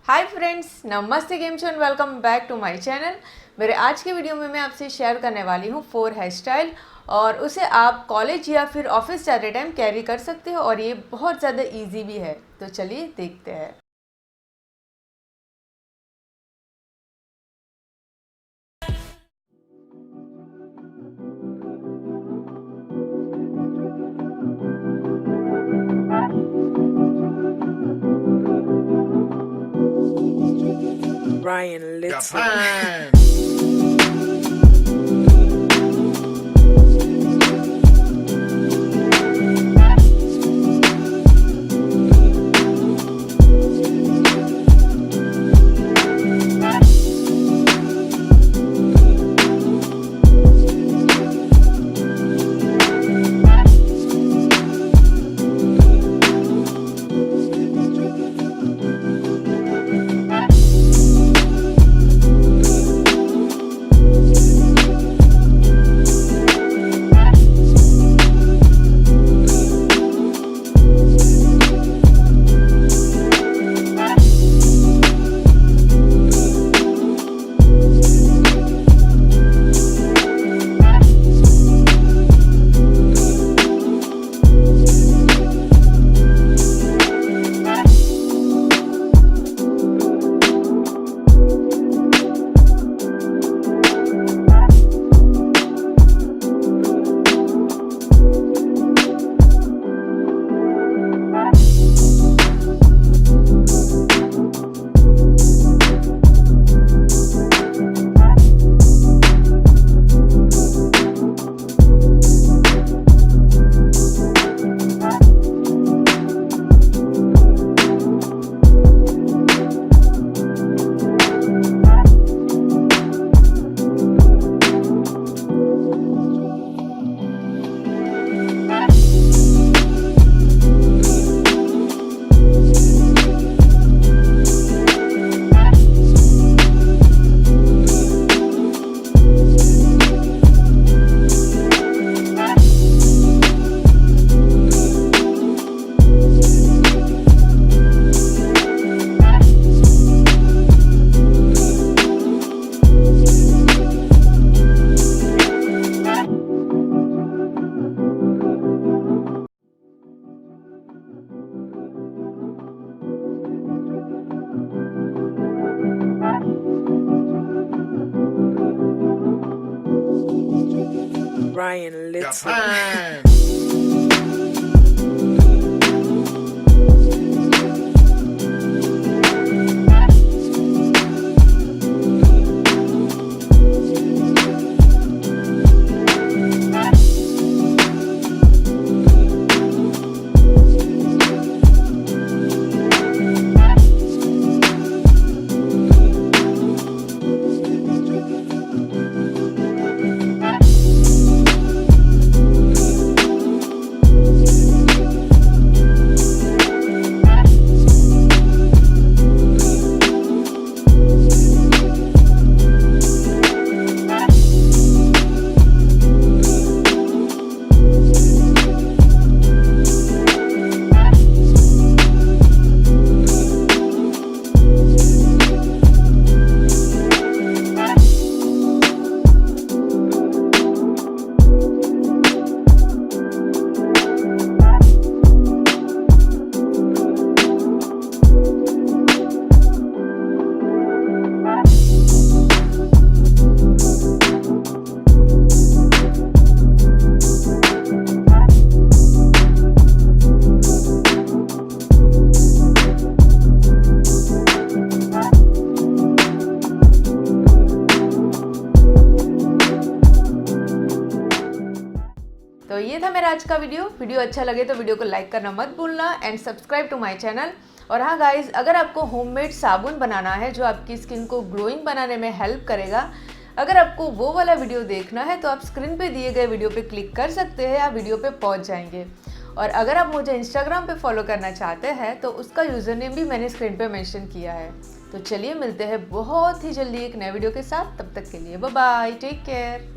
हाय friends, नमस्ते, game show and welcome back to my channel. मेरे आज के वीडियो में मैं आपसे शेयर करने वाली हूँ 4 हेयर स्टाइल और उसे आप कॉलेज या फिर ऑफिस जाते टाइम कैरी कर सकते हो और ये बहुत ज़्यादा इजी भी है। तो चलिए देखते हैं। Ryan Little. Ryan Little. तो ये था मेरा आज का वीडियो अच्छा लगे तो वीडियो को लाइक करना मत भूलना and subscribe to my channel. और हाँ गाइज, अगर आपको होममेड साबुन बनाना है जो आपकी स्किन को ग्लोइंग बनाने में हेल्प करेगा, अगर आपको वो वाला वीडियो देखना है तो आप स्क्रीन पे दिए गए वीडियो पे क्लिक कर सकते हैं, आप वीडियो पे पहुंच जाएंगे। और अगर आप मुझे इंस्टाग्राम पे फॉलो करना चाहते हैं तो उसका यूज़र नेम भी मैंने स्क्रीन पे मेंशन किया है। तो चलिए मिलते हैं बहुत ही जल्दी एक नए वीडियो के साथ। तब तक के लिए बाय बाय, टेक केयर।